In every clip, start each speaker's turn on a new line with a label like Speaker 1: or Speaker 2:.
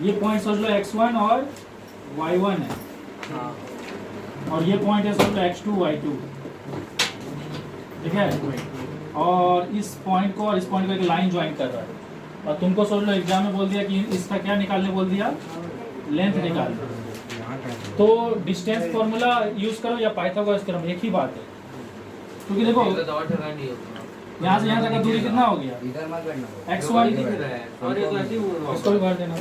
Speaker 1: ये पॉइंट सोच लो x1 और y1 है, और ये पॉइंट है सोच लो x2 y2, ठीक है। और इस पॉइंट को और इस पॉइंट को एक लाइन ज्वाइन कर रहा है, और तुमको सोच लो एग्जाम में बोल दिया कि इसका क्या निकालने बोल दिया, लेंथ निकाल। तो डिस्टेंस फॉर्मूला यूज करो या पाइथागोरस थ्योरम, एक ही बात है। क्योंकि देखो यहाँ से यहाँ तक का दूरी कितना हो गया, x1, इसको भी भर देना।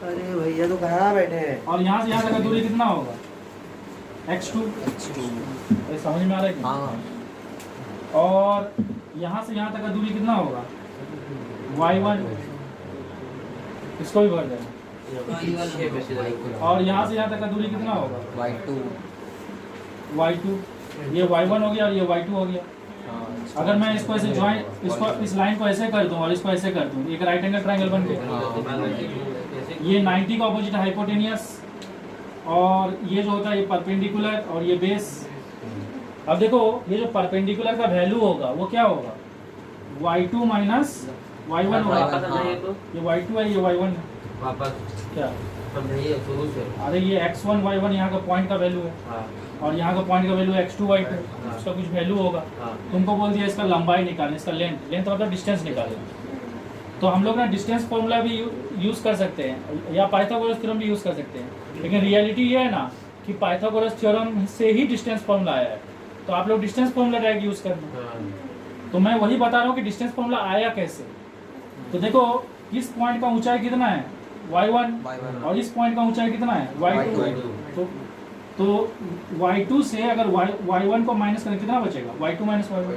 Speaker 2: अरे भैया तो कहाँ बैठे हैं।
Speaker 1: और यहाँ से यहाँ तक का दूरी कितना होगा, x2, ये समझ में आ रहा है क्या? और यहाँ से यहाँ तक का दूरी कितना होगा, y1, इसको भी भर देना। और यहाँ से यहाँ तक का दूरी कितना होगा, y2, ये y1 हो गया और ये y2 हो गया। अगर मैं इसको ऐसे ज्वाइन, इसको इस लाइन को ऐसे कर दूं और इसको ऐसे कर दूं, एक राइट एंगल ट्रायंगल बन गया। ये 90 का ऑपोजिट हाइपोटेनियस, और ये जो होता है ये परपेंडिकुलर, और ये बेस। अब देखो ये जो परपेंडिकुलर का वैल्यू होगा वो क्या होगा, y2 माइनस y1 होगा। ये y2 है, ये y1 है। क्या
Speaker 3: शुरू से,
Speaker 1: अरे ये x1 y1 यहाँ का पॉइंट का वैल्यू है, और यहाँ का पॉइंट का वैल्यू x2 y2, उसका कुछ वैल्यू होगा। तुमको बोल दिया इसका लंबाई निकालने, इसका लेंथ मतलब डिस्टेंस निकालें। तो हम लोग ना डिस्टेंस फॉर्मूला भी यूज कर सकते हैं या पाइथागोरस थ्योरम भी यूज कर सकते हैं, लेकिन रियलिटी ये है ना कि पाइथागोरस थ्योरम से ही डिस्टेंस फॉर्मूला आया है, तो आप लोग डिस्टेंस फॉर्मूला डायरेक्ट यूज करना। तो मैं वही बता रहा हूँ कि डिस्टेंस फॉर्मूला आया कैसे। तो देखो इस पॉइंट का ऊंचाई कितना है, y1, और इस पॉइंट का ऊंचाई कितना है, y2। तो y2 से अगर y1 को माइनस करें कितना बचेगा, y2 माइनस y1।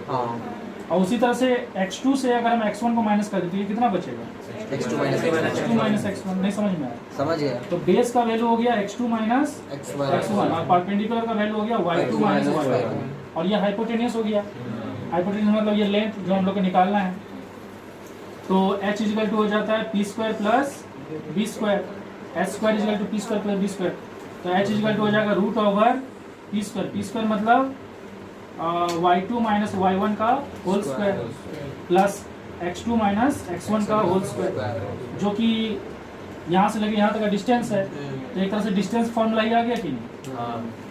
Speaker 1: और उसी तरह से x2 से अगर हम x1 को माइनस कर दें तो ये कितना बचेगा, x2 माइनस x1। नहीं समझ में आया, समझ गया। तो बेस का वैल्यू हो गया x2 माइनस x1, और परपेंडिकुलर का वैल्यू हो गया y2 माइनस y1, और ये हाइपोटेनियस हो गया। हाइपोटेनियस मतलब ये लेंथ जो हम लोग को निकालना है। तो h इक्वल टू हो जाता है p square plus b square, h square equal to p square plus b square. तो h इक्वल टू हो जाएगा रूट ओवर p स्क्वायर मतलब y2 माइनस y1 का whole square plus x2 minus x1 का whole square, जो कि यहाँ से लेके यहाँ तक का डिस्टेंस है। तो एक तरह से डिस्टेंस फॉर्मूला ही आ गया कि नहीं।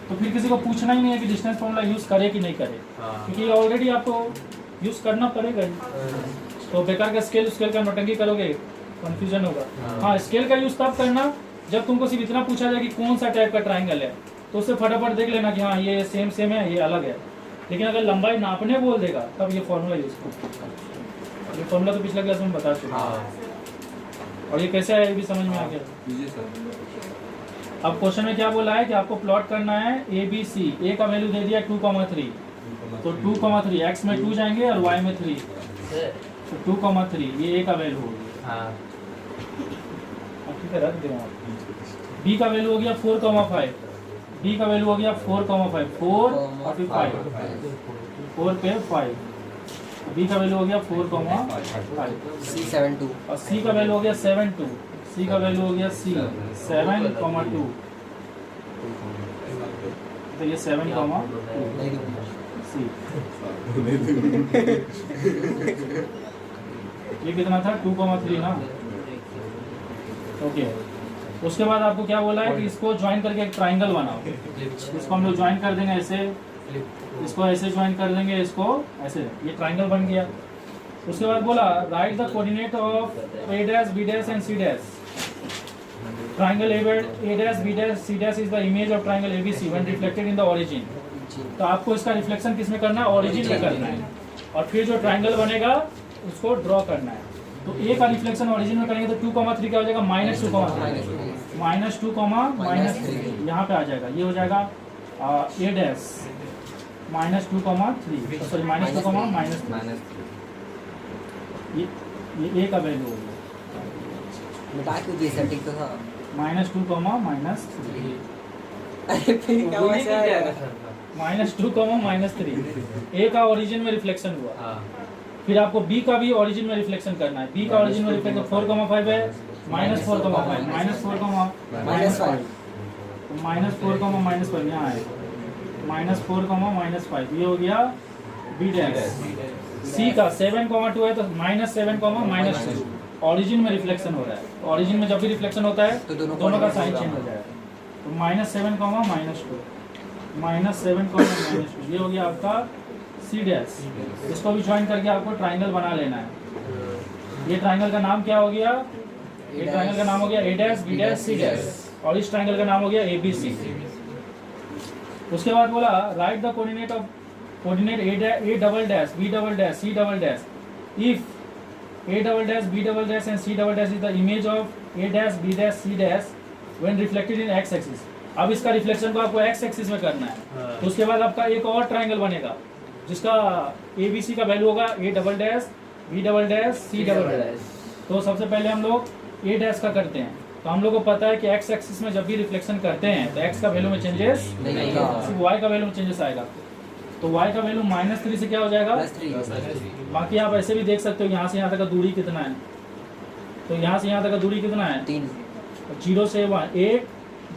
Speaker 1: तो फिर किसी को पूछना ही नहीं है कि डिस्टेंस फॉर्मूला यूज करे कि नहीं करे, क्योंकि ऑलरेडी आपको यूज करना पड़ेगा ही। तो बेकार का स्केल का नोटंकी करोगे, कंफ्यूजन होगा। हाँ, स्केल का यूज तब करना जब तुमको सिर्फ इतना पूछा जाए कि कौन सा टाइप का ट्राइंगल है, तो उससे फटाफट देख लेना कि हाँ ये सेम है, ये अलग है। लेकिन अगर लंबाई नापने बोल देगा तब ये फॉर्मूला यूज करो। ये फॉर्मूला तो पिछले क्लास में बता चुका, और ये कैसे है ये भी समझ में आ गया। अब क्वेश्चन में क्या बोला है कि आपको प्लॉट करना है ए बी सी। ए का वैल्यू दे दिया 2,3, तो 2,3 एक्स में 2 जाएंगे और वाई में 3, तो 2,3 ये ए का वैल्यू होगी। ठीक है, रख दे। बी का वैल्यू हो गया 4,5, बी का वैल्यू हो गया 4,5, 4 और फिर 5, 4 पे 5, बी का वैल्यू हो गया 4,5,
Speaker 2: C 7 2,
Speaker 1: और सी का वैल्यू हो गया 7 2, सी का वैल्यू हो गया सी 7,2, तो ये 7,2 सी। ये कितना था, 2,3 ना। ओके, उसके बाद आपको क्या बोला है कि इसको ज्वाइन करके एक ट्राइंगल बनाओ। इसको हम लोग ज्वाइन कर देंगे ऐसे, इसको ऐसे ज्वाइन कर देंगे, इसको ऐसे, ये ट्राइंगल बन गया। उसके बाद बोला right the coordinate of a dash b dash and c dash। Triangle a dash b dash c dash is the image of triangle abc when reflected in the origin. तो आपको इसका रिफ्लेक्शन किस में करना है, ओरिजिन में करना है, और फिर जो ट्राइंगल बनेगा उसको ड्रॉ करना है। तो ए का रिफ्लेक्शन ओरिजिन में करेंगे तो 2,3 क्या हो जाएगा, -2,3, -2,3 यहाँ पे आ जाएगा। ये हो जाएगा a dash -2,3, सॉरी -2,3, ये ए का वैल्यू हो गया -2, -3 ए का ओरिजिन में रिफ्लेक्शन हुआ। फिर आपको बी का भी ओरिजिन में रिफ्लेक्शन करना है। बी का ओरिजिन में रिफ्लेक्शन 4,5 है, -4,5, -4,5 यहाँ है, -4,5, ये हो गया बी डैश। सी का 7,2 है तो -7, -2, ऑरिजिन में रिफ्लेक्शन हो रहा है, तो ऑरिजिन में जब भी रिफ्लेक्शन होता है
Speaker 2: तो
Speaker 1: दोनों का साइन चेंज हो जाएगा। तो -7, -2, -7, -2 ये हो गया आपका C डैश। इसको भी ज्वाइन करके आपको ट्राइंगल बना लेना है। ये ट्राइंगल का नाम क्या हो गया? ये ट्राइंगल का नाम हो गया A dash B dash C dash, और इस ट्राइंगल का नाम हो गया ABC। उसके बाद बोला right the coordinate of coordinate A double dash B double dash C double dash if A double dash B double dash and C double dash is the image of A dash B dash C dash when reflected in x axis. अब इसका reflection को आपको x axis में करना है। तो उसके बाद आपका एक और ट्राइंगल बनेगा जिसका ABC का वैल्यू होगा A double dash B double dash C double dash. तो सबसे पहले हम लोग A डैश का करते हैं। तो हम लोग को पता है कि x एक्सिस में जब भी रिफ्लेक्शन करते हैं तो x का वैल्यू में चेंजेस नहीं आएगा, सिर्फ y का वैल्यू में चेंजेस आएगा। तो y का वैल्यू -3 से क्या हो जाएगा? +3। बाकी आप ऐसे भी देख सकते हो यहाँ से यहाँ तक का दूरी कितना है। तो यहाँ से यहाँ तक का दूरी कितना है?
Speaker 2: 3।
Speaker 1: 0 से 1 1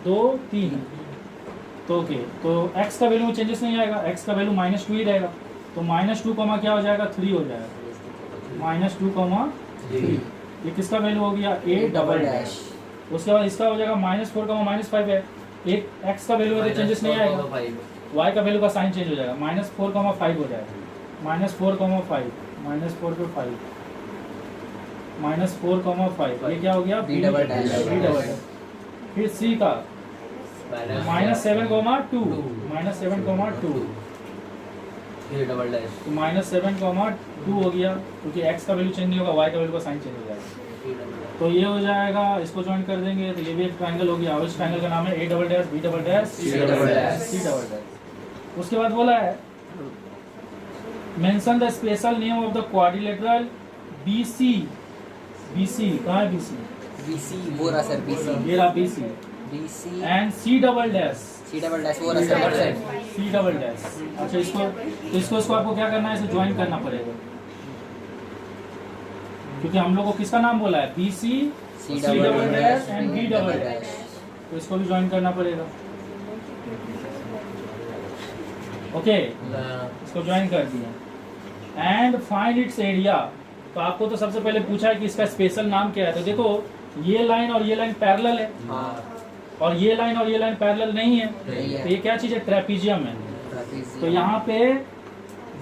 Speaker 1: 2 3। तो ओके, तो x का वैल्यू में चेंजेस नहीं आएगा, x का वैल्यू -2 ही रहेगा। तो -2 कॉमा क्या हो जाएगा? 3 हो जाएगा। -2, 3 ये किसका वैल्यू हो गया? A double dash. उसके बाद इसका हो जाएगा -4, -5 है। एक x का वैल्यू में चेंजेस नहीं आएगा, y का वैल्यू का साइन चेंज हो जाएगा, -4, 5 हो जाएगा। -4, 5 -4 पे 5 -4, 5 ये क्या हो गया?
Speaker 2: B double dash.
Speaker 1: फिर C का -7, 2 -7, 2
Speaker 3: A डबल डैश
Speaker 1: तो -7, 2 हो गया, क्योंकि x का वैल्यू चेंज नहीं होगा, y का वैल्यू का साइन चेंज हो जाएगा। तो ये हो जाएगा, इसको ज्वाइन कर देंगे तो ये भी एक ट्रायंगल हो गया। और इस ट्रायंगल का नाम है A double dash B double dash C double dash. उसके बाद बोला है mention the special name of the quadrilateral BC। BC कहाँ है?
Speaker 2: BC वो रहा सर, BC
Speaker 1: ये रहा BC
Speaker 2: BC
Speaker 1: and C double dash
Speaker 2: वो रहा सर।
Speaker 1: C double dash. अच्छा, इसको आपको क्या करना है? इसे ज्वाइन करना पड़ेगा, क्योंकि हम लोग को किसका नाम बोला है? BC C double dash and B double dash. तो इसको भी ज्वाइन करना पड़ेगा। ओके, इसको ज्वाइन कर दिया। And find its area. तो आपको तो सबसे पहले पूछा है कि इसका स्पेशल नाम क्या है। तो देखो ये लाइन और ये लाइन पैरेलल है, और ये लाइन और ये लाइन पैरेलल नहीं है। तो ये क्या चीज है? ट्रेपीजियम है। तो यहाँ पे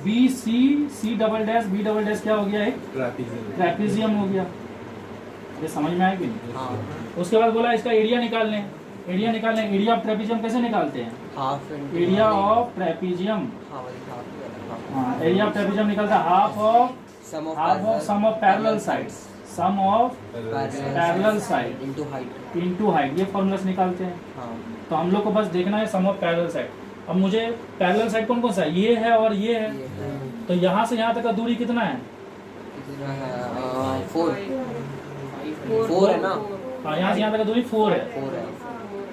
Speaker 1: BC C double dash B double dash क्या हो गया? एक ट्रेपीजियम हो गया। ये समझ में आएगी? उसके बाद बोला इसका एरिया निकालने। एरिया ऑफ ट्रेपीजियम कैसे निकालते हैं? Area of trapezium, area of trapezium निकलता है half of sum of parallel sides, sum of parallel side into height. ये फॉर्मूलास निकालते हैं। तो हम लोग को बस देखना है सम ऑफ पैरेलल साइड। अब मुझे पैरेलल साइड कौन कौन सा है? ये है और ये है। तो यहाँ से यहाँ तक का दूरी कितना है?
Speaker 2: 4 है ना?
Speaker 1: हाँ, यहाँ से यहाँ तक का दूरी 4 है।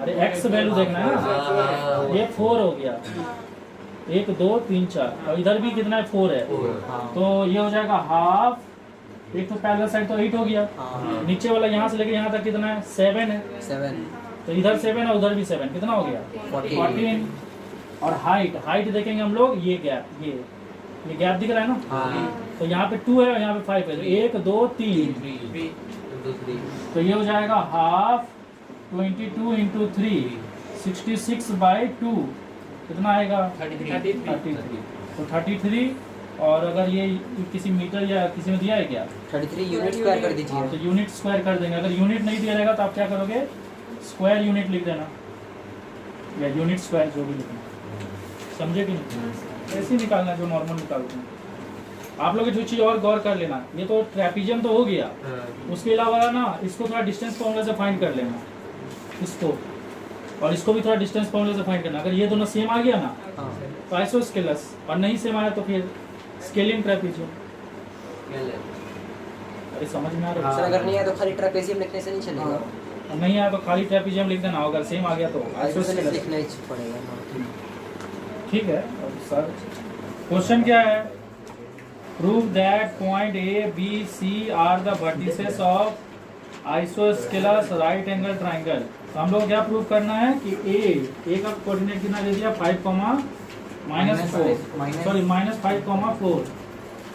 Speaker 1: अरे x वैल्यू देखना है ना, ये 4 हो गया। 1 2 3 4, और इधर भी कितना है? 4 है। तो ये हो जाएगा हाफ। एक तो पैरेलल साइड तो 8 हो गया। नीचे वाला यहाँ से लेके यहाँ तक कितना है? 7 है।
Speaker 2: 7
Speaker 1: तो इधर 7 और उधर भी 7, कितना हो गया? 14। और हाइट देखेंगे हम लोग, ये गैप, ये गैप दिख रहा है ना? तो यहाँ पे 2 है और यहाँ पे 5 है। तो 1 2 3, तो ये हो जाएगा हाफ 22 × 3 66/2 कितना आएगा? 33। तो 33, और अगर ये किसी मीटर या किसी में दिया है क्या?
Speaker 2: 33 यूनिट स्क्वायर कर दीजिए।
Speaker 1: तो यूनिट स्क्वायर कर देंगे। अगर यूनिट नहीं दिया रहेगा तो आप क्या करोगे? स्क्वायर यूनिट लिख देना, या यूनिट स्क्वायर जो भी लिखना। समझे कि नहीं? ऐसे ही निकालना जो नॉर्मल निकालते हैं। आप लोग एक चीज़ और गौर कर लेना, ये तो ट्रेपीजियम तो हो गया, उसके अलावा ना इसको थोड़ा डिस्टेंस फॉर्मूला से फाइंड कर लेना, इसको और इसको भी थोड़ा डिस्टेंस फॉर्मूला से फाइंड करना। अगर ये दोनों सेम आ गया ना तो आइसोस्केलस, और नहीं सेम आया तो फिर स्केलिंग ट्रेपीजियम। अरे समझ में आ रहा है?
Speaker 2: अगर नहीं आया तो खाली ट्रेपेजियम लिखने से नहीं चलेगा।
Speaker 1: नहीं आया तो खाली ट्रेपीजियम लिख देना, अगर सेम आ गया तो आइसोस्केलस
Speaker 2: लिखना ही पड़ेगा।
Speaker 1: ठीक है। और सर क्वेश्चन क्या है? Prove that point A B C are the vertices of isosceles right angle triangle. तो हम लोग क्या प्रूव करना है कि A का कोऑर्डिनेट कितना दे दिया? 5, -4 सॉरी -5, 4।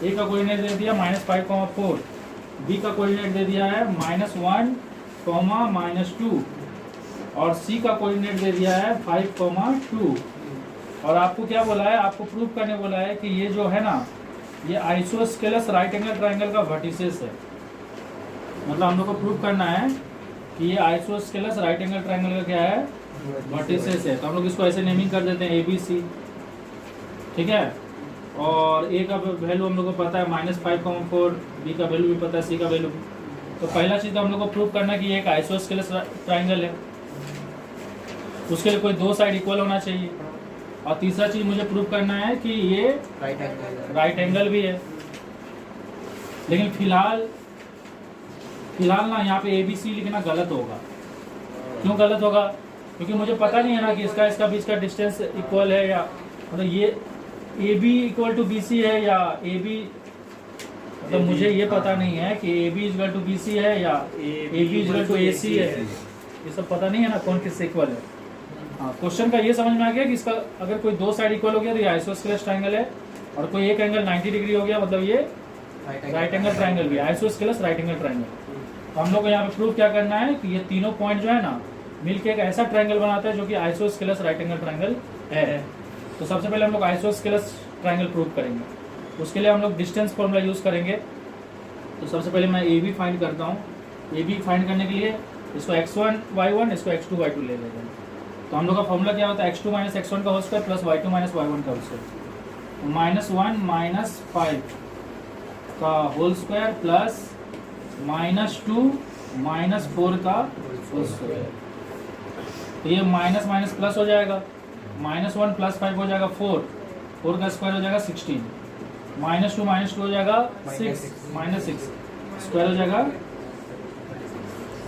Speaker 1: A का कोऑर्डिनेट दे दिया -5, 4। बी का कोऑर्डिनेट दे दिया है -1, -2 और सी का कोऑर्डिनेट दे दिया है 5, 2 और आपको क्या बोला है, आपको प्रूव करने बोला है कि ये जो है ना, ये आइसोस्केलस राइट एंगल ट्राइंगल का वर्टिसेस है। मतलब हम लोग को प्रूव करना है कि ये आइसोस्केलस राइट एंगल ट्राइंगल का क्या है, वर्टिसेस है। तो हम लोग इसको ऐसे नेमिंग कर देते हैं ABC, ठीक है। और ए का वैल्यू हम लोग को पता है -5, 4, बी का वैल्यू भी पता है, सी का वैल्यू भी। तो पहला चीज़ तो हम लोग को प्रूव करना है कि ये एक आइसोस्केलस ट्राइंगल है, उसके लिए कोई दो साइड इक्वल होना चाहिए। और तीसरा चीज़ मुझे प्रूव करना है कि ये राइट एंगल भी है। लेकिन फिलहाल ना यहाँ पे ABC लिखना गलत होगा। क्यों गलत होगा? क्योंकि मुझे पता नहीं है ना कि इसका बीच का डिस्टेंस इक्वल है या मतलब ये AB = BC है या AB, मतलब मुझे ये पता नहीं है कि AB = BC है या AB = AC है। ये सब पता नहीं है ना कौन किससे इक्वल है। हाँ, क्वेश्चन का ये समझ में आ गया कि इसका अगर कोई दो साइड इक्वल हो गया तो ये आइसोस्केलस ट्राइंगल है, और कोई एक एंगल 90 डिग्री हो गया मतलब ये राइट एंगल ट्राइंगल भी है, आइसोस्केलस राइट एंगल ट्राइंगल। तो हम लोग को यहाँ पे प्रूव क्या करना है कि ये तीनों पॉइंट जो है ना मिलके एक ऐसा ट्राइंगल बनाता है जो कि आइसोस्केलस राइट एंगल ट्राइंगल है। तो सबसे पहले हम लोग आइसोस्केलस ट्राइंगल प्रूव करेंगे। उसके लिए हम लोग डिस्टेंस फॉर्मूला यूज करेंगे। तो सबसे पहले मैं AB फाइंड करता हूँ। AB फाइंड करने के लिए इसको x1 y1, इसको x2 y2 ले लेते हैं। तो हम लोग का फॉर्मूला क्या होता है, x2 - x1 का whole square plus y2 - y1 का होल स्क्वायर, -1 - 5 का होल स्क्वायर प्लस -2 - 4 का होल स्क्वायर। तो ये माइनस माइनस प्लस हो जाएगा, -1 + 5 हो जाएगा 4 का स्क्वायर हो जाएगा 16, -2 हो जाएगा 6 -6 स्क्वायर हो जाएगा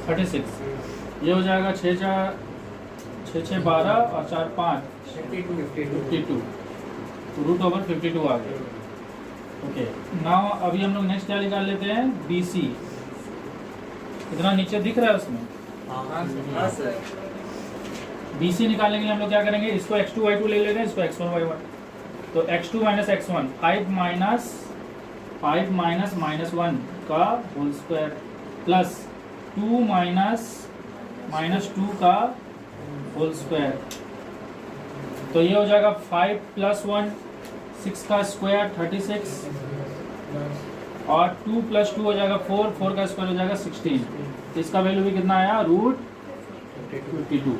Speaker 1: 36। ये हो जाएगा 6 6 12 और 4 5 52, √52 आ गया। ओके, नाउ अभी हम लोग नेक्स्ट क्या निकाल लेते हैं, BC। इतना नीचे दिख रहा है उसमें?
Speaker 3: हाँ सर।
Speaker 1: BC निकालने के लिए हम लोग क्या करेंगे, इसको x2 y2 ले लेते हैं, इसको x1 y1। तो x2 - x1 5 - -1 का होल स्क्वायर प्लस 2 - -2 का होल स्क्वायर। तो ये हो जाएगा 5 + 1 6 का स्क्वायर 36 और 2 + 2 हो जाएगा 4 का स्क्वायर हो जाएगा 16। इसका वैल्यू भी कितना आया, √52।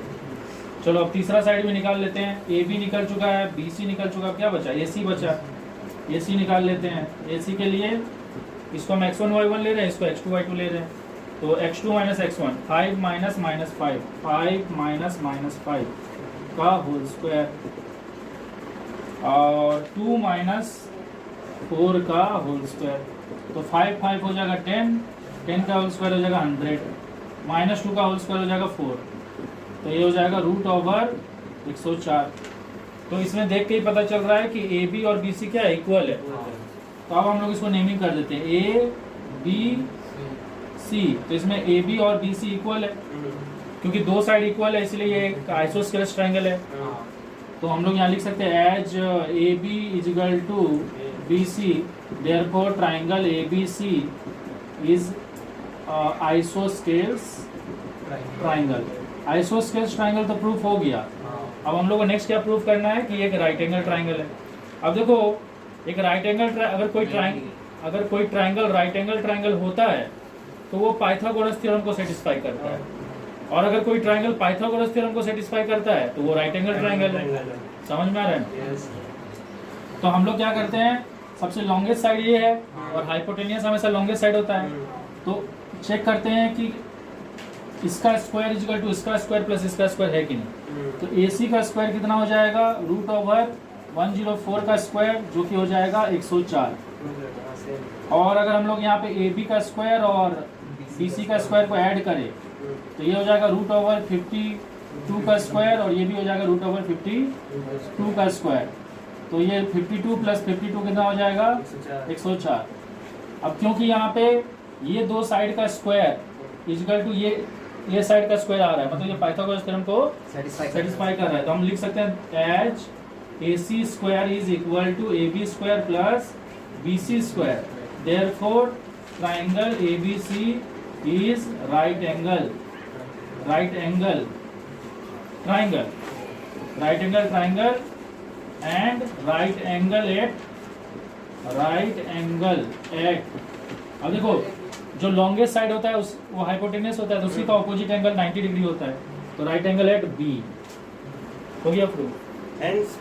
Speaker 1: चलो अब तीसरा साइड भी निकाल लेते हैं। AB निकल चुका है, BC निकल चुका है, क्या बचा, AC बचा। AC निकाल लेते हैं। AC के लिए इसको हम x1 y1 ले रहे हैं, इसको x2 y2 ले रहे हैं। तो x2 - x1 5 - -5 का होल स्क्वायर और 2 - 4 का होल स्क्वायर। तो 5 हो जाएगा 10 का होल स्क्वायर हो जाएगा 100, -2 का होल स्क्वायर हो जाएगा 4। तो ये हो जाएगा √104। तो इसमें देख के ही पता चल रहा है कि AB और BC क्या इक्वल है। तो अब हम लोग इसको नेमिंग कर देते हैं A B C। तो इसमें AB और BC इक्वल है, क्योंकि दो साइड इक्वल है इसलिए ये एक आइसोस्केलस ट्रायंगल है। तो हम लोग यहाँ लिख सकते हैं as AB = BC, therefore triangle ABC is isosceles triangle. Isosceles triangle तो प्रूफ हो गया। अब हम लोग को नेक्स्ट क्या प्रूफ करना है कि एक राइट एंगल ट्रायंगल है। अब देखो, एक राइट एंगल अगर कोई ट्रायंगल राइट एंगल ट्रायंगल होता है तो वो पाइथागोरस थ्योरम को सेटिस्फाई करता है, और अगर कोई ट्रायंगल पाइथागोरस थ्योरम को सेटिस्फाई करता है तो वो राइट एंगल ट्रायंगल है। समझ में आ रहा है? तो हम लोग क्या करते हैं, सबसे लॉन्गेस्ट साइड ये है और हाइपोटेनियस हमेशा लॉन्गेस्ट साइड होता है। तो चेक करते हैं कि इसका स्क्वायर इक्वल टू इसका स्क्वायर प्लस इसका स्क्वायर है कि नहीं। तो AC का स्क्वायर कितना हो जाएगा, √104 का स्क्वायर, जो कि हो जाएगा 104। और अगर हम लोग यहाँ पे AB का स्क्वायर और BC का स्क्वायर को ऐड करें तो ये हो जाएगा √52 का स्क्वायर, और ये भी हो जाएगा √52 का स्क्वायर। तो ये 52 + 52 कितना हो जाएगा, 104। अब क्योंकि यहाँ पे ये दो साइड का स्क्वायर इक्वल टू ये साइड का स्क्वायर आ रहा है, मतलब ये पाइथागोरस थ्योरम को सेटिस्फाई कर रहा है, तो हम लिख सकते हैं as AC² = AB² + BC², therefore triangle ABC is right angle triangle and right angle at अब देखो जो लॉन्गेस्ट साइड होता है उस वो हाइपोटेनस होता है तो उसी का ऑपोजिट एंगल 90 डिग्री होता है, तो राइट एंगल एट बी हो गया प्रूफ।
Speaker 4: Hence